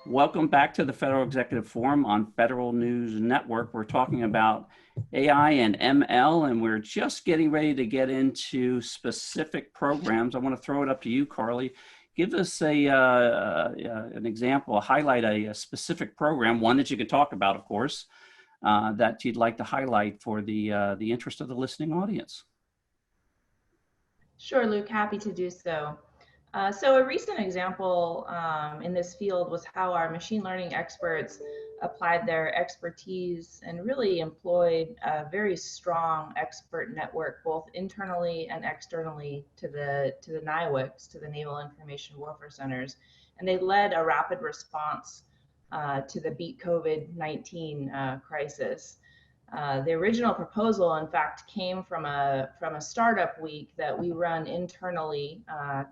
Welcome back to the Federal Executive Forum on Federal News Network. We're talking about AI and ML, and we're just getting ready to get into specific programs. I want to throw it up to you, Carly. Give us an example, highlight a specific program, one that you can talk about, of course, that you'd like to highlight for the interest of the listening audience. Sure, Luke, happy to do so. So a recent example in this field was how our machine learning experts applied their expertise and really employed a very strong expert network, both internally and externally to the NIWCs, to the Naval Information Warfare Centers. And they led a rapid response to the Beat COVID-19 crisis. The original proposal, in fact, came from a startup week that we run internally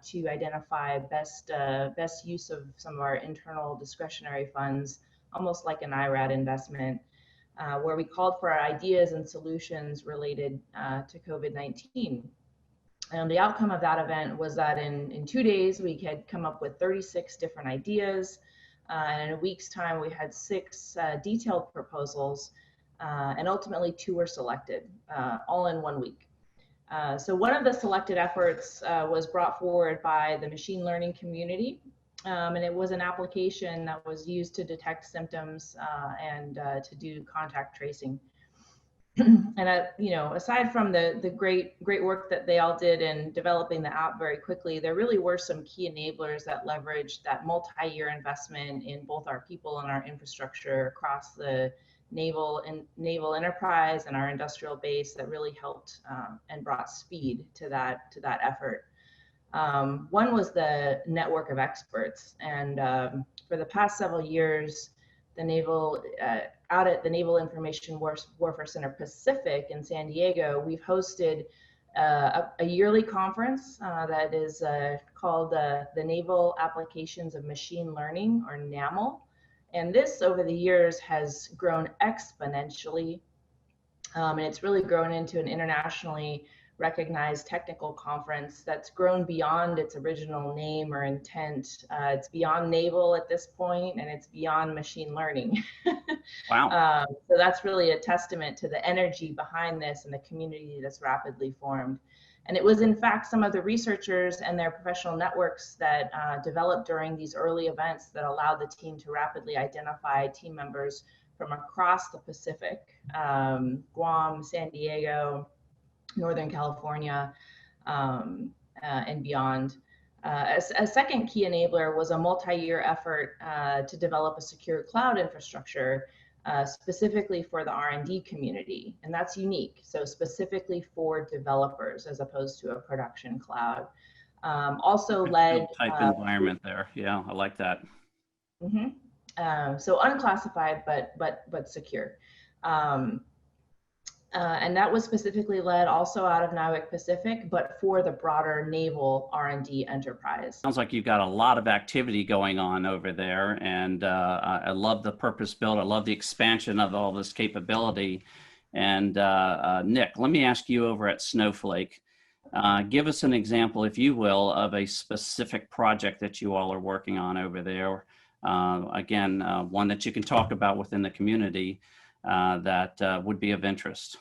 to identify best use of some of our internal discretionary funds, almost like an IRAD investment, where we called for ideas and solutions related to COVID-19. And the outcome of that event was that in 2 days, we had come up with 36 different ideas. And in a week's time, we had 6 detailed proposals. And ultimately 2 were selected, all in 1 week. So one of the selected efforts was brought forward by the machine learning community, and it was an application that was used to detect symptoms and to do contact tracing. And aside from the great work that they all did in developing the app very quickly, there really were some key enablers that leveraged that multi-year investment in both our people and our infrastructure across the naval enterprise and our industrial base that really helped and brought speed to that effort. One was the network of experts, and for the past several years, the naval out at the Naval Information Warfare Center Pacific in San Diego, we've hosted a yearly conference that is called the Naval Applications of Machine Learning, or NAML. And this, over the years, has grown exponentially, and it's really grown into an internationally recognized technical conference that's grown beyond its original name or intent. It's beyond naval at this point, and it's beyond machine learning. Wow. So that's really a testament to the energy behind this and the community that's rapidly formed. And it was, in fact, some of the researchers and their professional networks that developed during these early events that allowed the team to rapidly identify team members from across the Pacific, Guam, San Diego, Northern California, and beyond. A second key enabler was a multi-year effort to develop a secure cloud infrastructure specifically for the R&D community, and that's unique. So specifically for developers as opposed to a production cloud. Also led type environment there. Yeah, I like that. So unclassified, but secure. And that was specifically led also out of NIWC Pacific, but for the broader naval R&D enterprise. Sounds like you've got a lot of activity going on over there, and I love the purpose built. I love the expansion of all this capability. And Nick, let me ask you over at Snowflake, give us an example, if you will, of a specific project that you all are working on over there. Again, one that you can talk about within the community that would be of interest.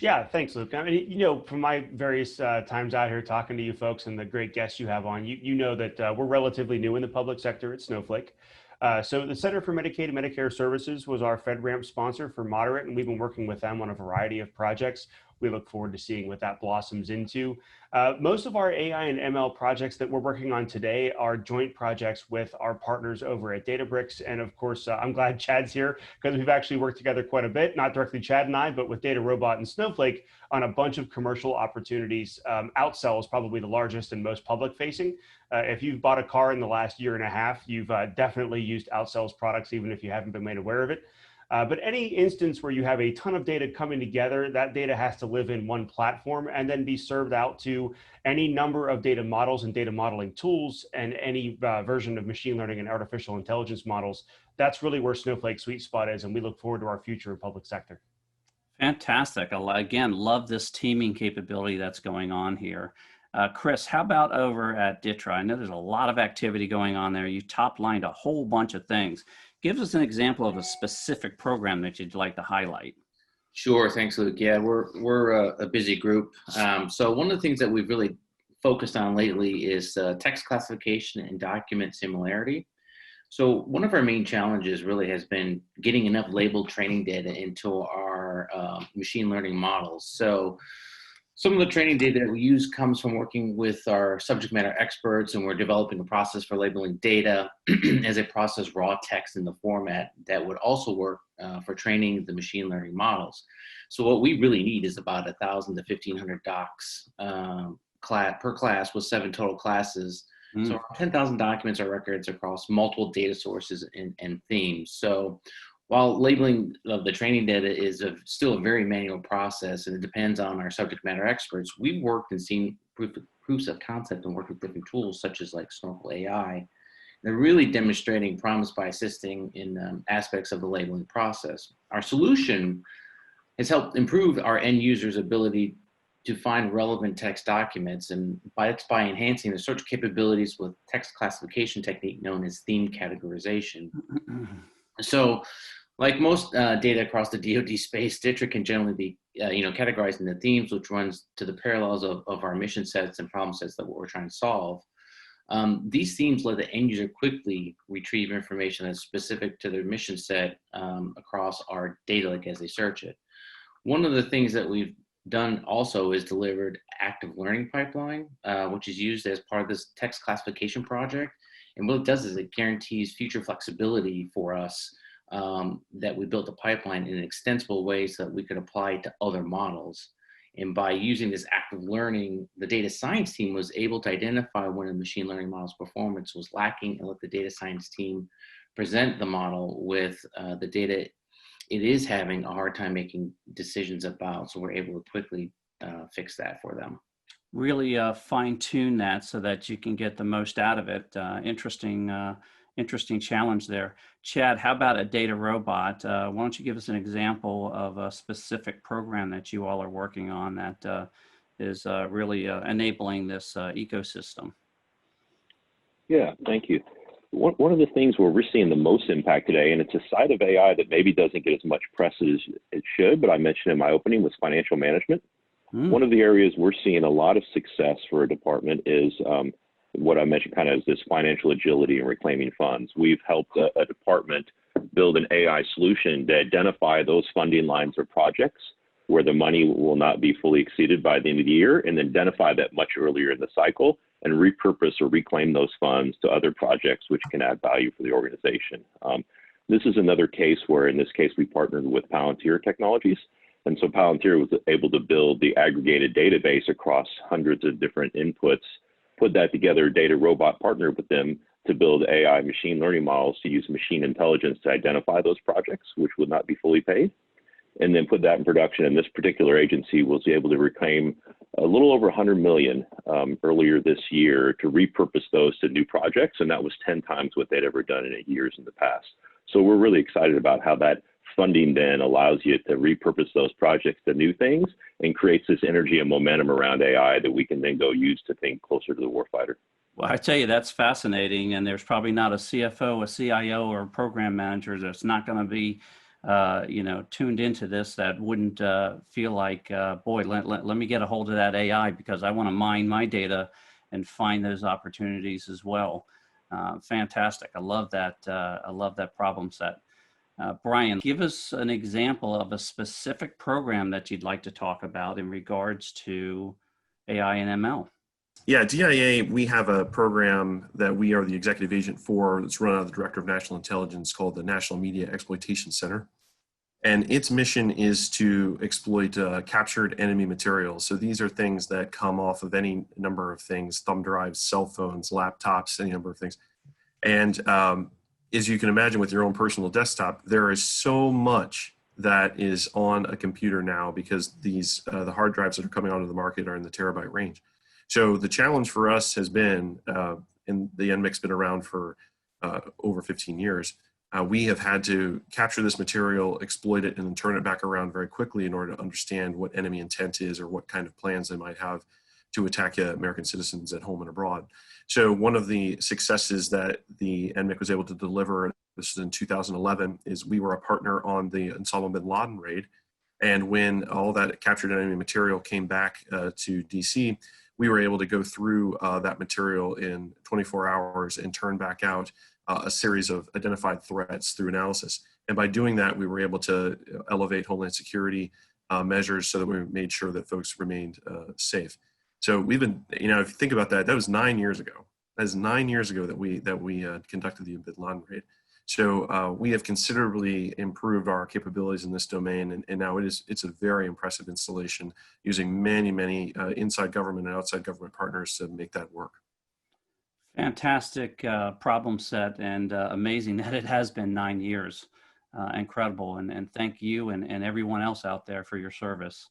Yeah, thanks, Luke. I mean, from my various times out here talking to you folks and the great guests you have on, you know that we're relatively new in the public sector at Snowflake. So the Center for Medicaid and Medicare Services was our FedRAMP sponsor for Moderate, and we've been working with them on a variety of projects. We look forward to seeing what that blossoms into. Most of our AI and ML projects that we're working on today are joint projects with our partners over at Databricks. And of course, I'm glad Chad's here because we've actually worked together quite a bit, not directly Chad and I, but with DataRobot and Snowflake on a bunch of commercial opportunities. Outsell is probably the largest and most public facing. If you've bought a car in the last year and a half, you've definitely used Outsell's products, even if you haven't been made aware of it. But any instance where you have a ton of data coming together, that data has to live in one platform and then be served out to any number of data models and data modeling tools and any version of machine learning and artificial intelligence models. That's really where Snowflake's sweet spot is, and we look forward to our future in public sector. Fantastic. Again, love this teaming capability that's going on here. Chris, how about over at DITRA? I know there's a lot of activity going on there. You top-lined a whole bunch of things. Give us an example of a specific program that you'd like to highlight. Sure, thanks, Luke. Yeah, we're a busy group. So one of the things that we've really focused on lately is text classification and document similarity. So one of our main challenges really has been getting enough labeled training data into our machine learning models. So some of the training data that we use comes from working with our subject matter experts, and we're developing a process for labeling data as a process raw text in the format that would also work for training the machine learning models. So what we really need is about 1,000 to 1,500 docs per class with 7 total classes. So 10,000 documents or records across multiple data sources and themes. So while labeling of the training data is still a very manual process and it depends on our subject matter experts, we've worked and seen proofs of concept and worked with different tools such as like Snorkel AI. They're really demonstrating promise by assisting in aspects of the labeling process. Our solution has helped improve our end users' ability to find relevant text documents, and by enhancing the search capabilities with text classification technique known as theme categorization. So, like most data across the DoD space, DITRA can generally be categorized into themes, which runs to the parallels of our mission sets and problem sets that we're trying to solve. These themes let the end user quickly retrieve information that's specific to their mission set across our data lake as they search it. One of the things that we've done also is delivered active learning pipeline, which is used as part of this text classification project. And what it does is it guarantees future flexibility for us, that we built a pipeline in an extensible way so that we could apply it to other models. And by using this active learning, the data science team was able to identify when a machine learning model's performance was lacking and let the data science team present the model with the data it is having a hard time making decisions about. So we're able to quickly fix that for them. Really fine tune that so that you can get the most out of it. Interesting challenge there. Chad, how about a data robot? Why don't you give us an example of a specific program that you all are working on that is really enabling this ecosystem? Yeah, thank you. One of the things where we're seeing the most impact today, and it's a side of AI that maybe doesn't get as much press as it should, but I mentioned in my opening, was financial management. One of the areas we're seeing a lot of success for a department is what I mentioned kind of as this financial agility and reclaiming funds. We've helped a department build an AI solution to identify those funding lines or projects where the money will not be fully exceeded by the end of the year, and identify that much earlier in the cycle and repurpose or reclaim those funds to other projects which can add value for the organization. This is another case where, in this case, we partnered with Palantir Technologies. And so Palantir was able to build the aggregated database across hundreds of different inputs, put that together, data robot partnered with them to build AI machine learning models to use machine intelligence to identify those projects, which would not be fully paid, and then put that in production. And this particular agency was able to reclaim a little over 100 million earlier this year to repurpose those to new projects. And that was 10 times what they'd ever done in 8 years in the past. So we're really excited about how that funding then allows you to repurpose those projects to new things and creates this energy and momentum around AI that we can then go use to think closer to the warfighter. Well, I tell you, that's fascinating. And there's probably not a CFO, a CIO, or a program manager that's not going to be tuned into this that wouldn't feel like, boy, let me get a hold of that AI because I want to mine my data and find those opportunities as well. Fantastic. I love that. I love that problem set. Brian, give us an example of a specific program that you'd like to talk about in regards to AI and ML. Yeah, DIA, we have a program that we are the executive agent for that's run out of the Director of National Intelligence called the National Media Exploitation Center. And its mission is to exploit captured enemy materials. So these are things that come off of any number of things, thumb drives, cell phones, laptops, any number of things. And as you can imagine with your own personal desktop, there is so much that is on a computer now because these the hard drives that are coming onto the market are in the terabyte range. So the challenge for us has been, and the NMIC's been around for over 15 years, we have had to capture this material, exploit it, and then turn it back around very quickly in order to understand what enemy intent is or what kind of plans they might have to attack American citizens at home and abroad. So one of the successes that the NMIC was able to deliver, this is in 2011, is we were a partner on the Osama bin Laden raid. And when all that captured enemy material came back to DC, we were able to go through that material in 24 hours and turn back out a series of identified threats through analysis. And by doing that, we were able to elevate Homeland Security measures so that we made sure that folks remained safe. So we've been, if you think about that, that was 9 years ago. That was 9 years ago that we conducted the bin Laden raid. So we have considerably improved our capabilities in this domain, and now it's a very impressive installation using many inside government and outside government partners to make that work. Fantastic problem set, and amazing that it has been 9 years. Incredible, and thank you and everyone else out there for your service.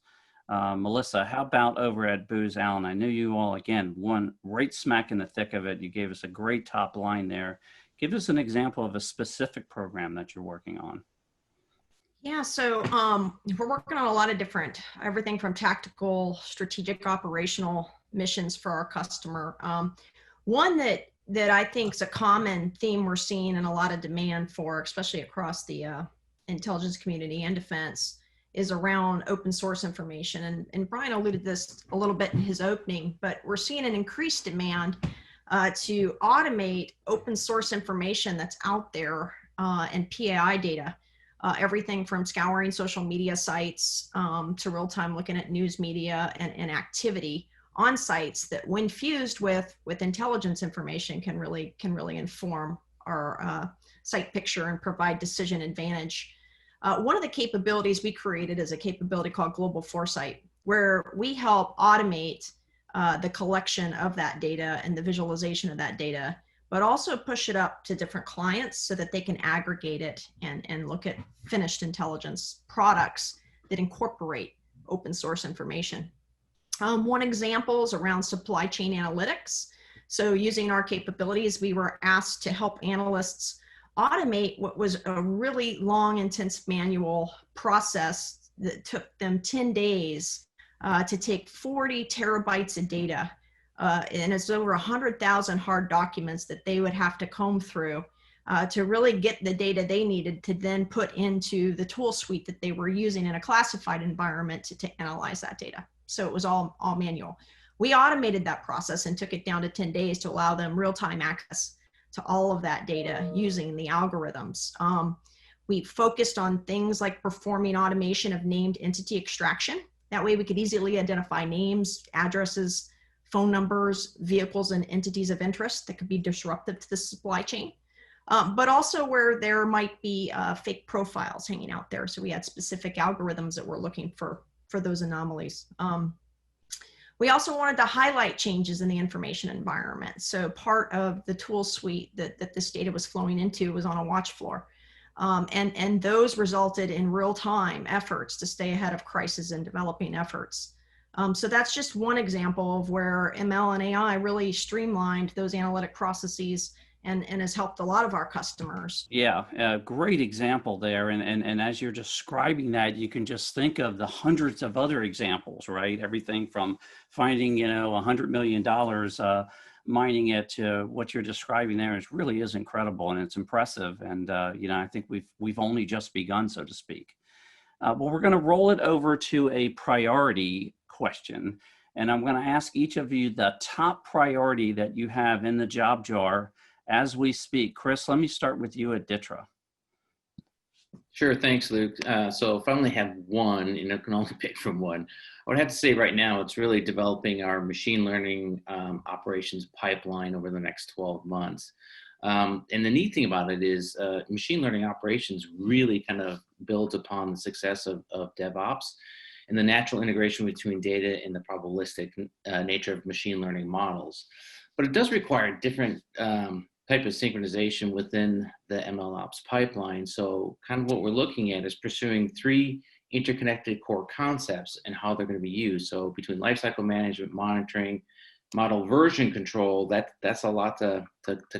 Melissa, how about over at Booz Allen? I knew you all, again, one right smack in the thick of it. You gave us a great top line there. Give us an example of a specific program that you're working on. Yeah, so we're working on a lot of different, everything from tactical, strategic, operational missions for our customer. One that I think is a common theme we're seeing and a lot of demand for, especially across the intelligence community and defense, is around open source information. And Brian alluded this a little bit in his opening, but we're seeing an increased demand to automate open source information that's out there and PAI data. Everything from scouring social media sites to real-time looking at news media and activity on sites that, when fused with intelligence information, can really inform our site picture and provide decision advantage. One of the capabilities we created is a capability called Global Foresight, where we help automate the collection of that data and the visualization of that data, but also push it up to different clients so that they can aggregate it and look at finished intelligence products that incorporate open source information. One example is around supply chain analytics. So using our capabilities, we were asked to help analysts automate what was a really long, intense manual process that took them 10 days to take 40 terabytes of data. And it's over 100,000 hard documents that they would have to comb through to really get the data they needed to then put into the tool suite that they were using in a classified environment to analyze that data. So it was all manual. We automated that process and took it down to 10 days to allow them real-time access to all of that data using the algorithms. We focused on things like performing automation of named entity extraction. That way we could easily identify names, addresses, phone numbers, vehicles, and entities of interest that could be disruptive to the supply chain, but also where there might be fake profiles hanging out there. So we had specific algorithms that were looking for those anomalies. We also wanted to highlight changes in the information environment. So part of the tool suite that this data was flowing into was on a watch floor. And those resulted in real-time efforts to stay ahead of crisis and developing efforts. So that's just one example of where ML and AI really streamlined those analytic processes and has helped a lot of our customers. Yeah, a great example there. And as you're describing that, you can just think of the hundreds of other examples, right? Everything from finding, $100 million, mining it, to what you're describing there really is incredible, and it's impressive. And, I think we've only just begun, so to speak. Well, we're going to roll it over to a priority question. And I'm going to ask each of you the top priority that you have in the job jar as we speak. Chris, let me start with you at DTRA. Sure, thanks, Luke. So if I only have one, and I can only pick from one, I would have to say right now it's really developing our machine learning operations pipeline over the next 12 months. And the neat thing about it is machine learning operations really kind of builds upon the success of DevOps and the natural integration between data and the probabilistic nature of machine learning models. But it does require different type of synchronization within the MLOps pipeline. So kind of what we're looking at is pursuing 3 interconnected core concepts and how they're going to be used. So between lifecycle management, monitoring, model version control, that's a lot to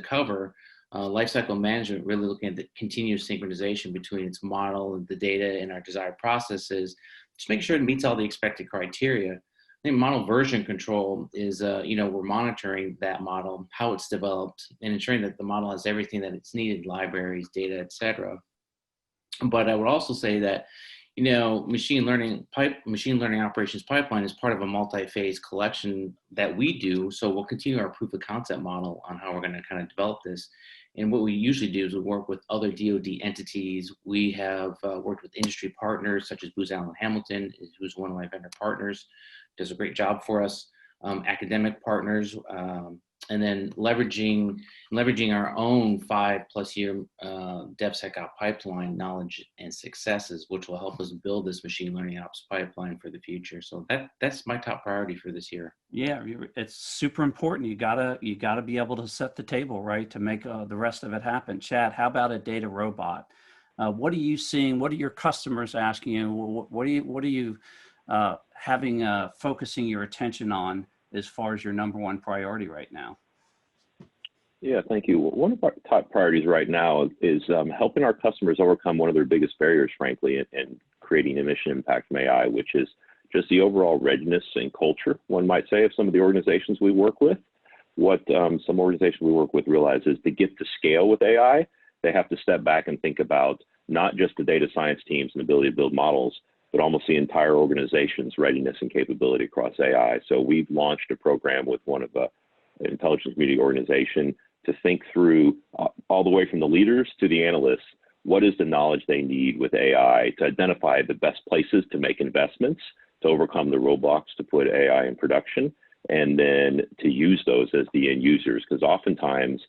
cover. Lifecycle management, really looking at the continuous synchronization between its model and the data and our desired processes, just make sure it meets all the expected criteria. think model version control is, we're monitoring that model, how it's developed, and ensuring that the model has everything that it's needed, libraries, data, et cetera. But I would also say that, machine learning operations pipeline is part of a multi-phase collection that we do. So we'll continue our proof of concept model on how we're going to kind of develop this. And what we usually do is we work with other DoD entities. We have worked with industry partners such as Booz Allen Hamilton, who's one of my vendor partners, does a great job for us. Academic partners, and then leveraging our own 5+ year DevSecOps pipeline knowledge and successes, which will help us build this machine learning ops pipeline for the future. So that's my top priority for this year. Yeah, it's super important. You gotta be able to set the table, right, to make the rest of it happen. Chad, how about a data robot? What are you seeing? What are your customers asking you? What are you focusing your attention on as far as your number one priority right now? Yeah, thank you. One of our top priorities right now is helping our customers overcome one of their biggest barriers, frankly, in creating emission impact from AI, which is just the overall readiness and culture, one might say, of some of the organizations we work with. What some organizations we work with realize is to get to scale with AI, they have to step back and think about not just the data science teams and ability to build models, but almost the entire organization's readiness and capability across AI. So we've launched a program with one of the intelligence community organization to think through all the way from the leaders to the analysts, what is the knowledge they need with AI to identify the best places to make investments, to overcome the roadblocks to put AI in production, and then to use those as the end users. Because oftentimes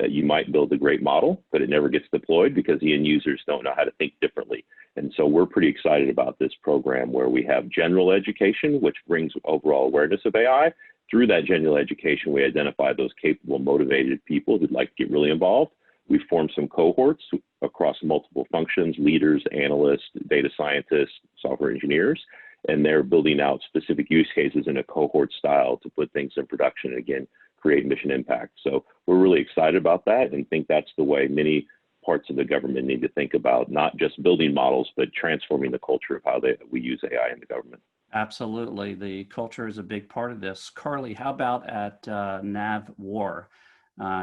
you might build a great model, but it never gets deployed because the end users don't know how to think differently. And so we're pretty excited about this program where we have general education, which brings overall awareness of AI. Through that general education, we identify those capable, motivated people who'd like to get really involved. We've formed some cohorts across multiple functions, leaders, analysts, data scientists, software engineers, and they're building out specific use cases in a cohort style to put things in production and, again, create mission impact. So we're really excited about that and think that's the way many parts of the government need to think about not just building models, but transforming the culture of how we use AI in the government. Absolutely. The culture is a big part of this. Carly, how about at NavWar?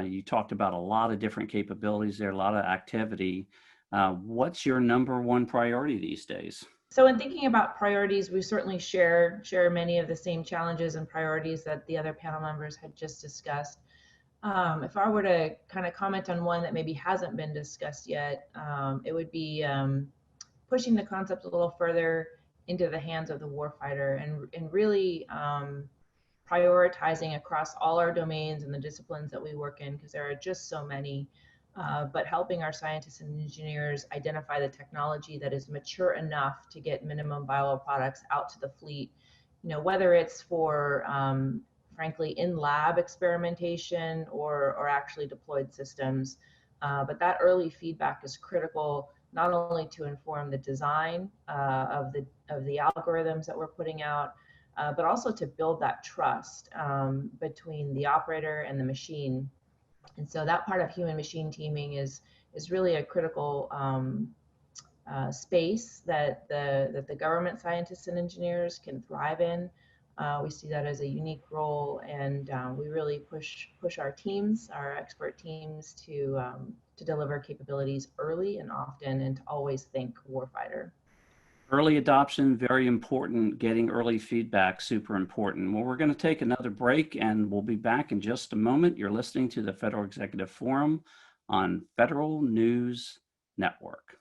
You talked about a lot of different capabilities there, a lot of activity. What's your number one priority these days? So in thinking about priorities, we certainly share many of the same challenges and priorities that the other panel members had just discussed. If I were to kind of comment on one that maybe hasn't been discussed yet, it would be pushing the concept a little further into the hands of the warfighter and really prioritizing across all our domains and the disciplines that we work in, because there are just so many, but helping our scientists and engineers identify the technology that is mature enough to get minimum viable products out to the fleet, whether it's for frankly in lab experimentation or actually deployed systems. But that early feedback is critical, not only to inform the design of the algorithms that we're putting out, but also to build that trust between the operator and the machine. And so that part of human machine teaming is really a critical space that the government scientists and engineers can thrive in. We see that as a unique role, and we really push our teams, our expert teams, to deliver capabilities early and often, and to always think warfighter. Early adoption, very important. Getting early feedback, super important. Well, we're going to take another break and we'll be back in just a moment. You're listening to the Federal Executive Forum on Federal News Network.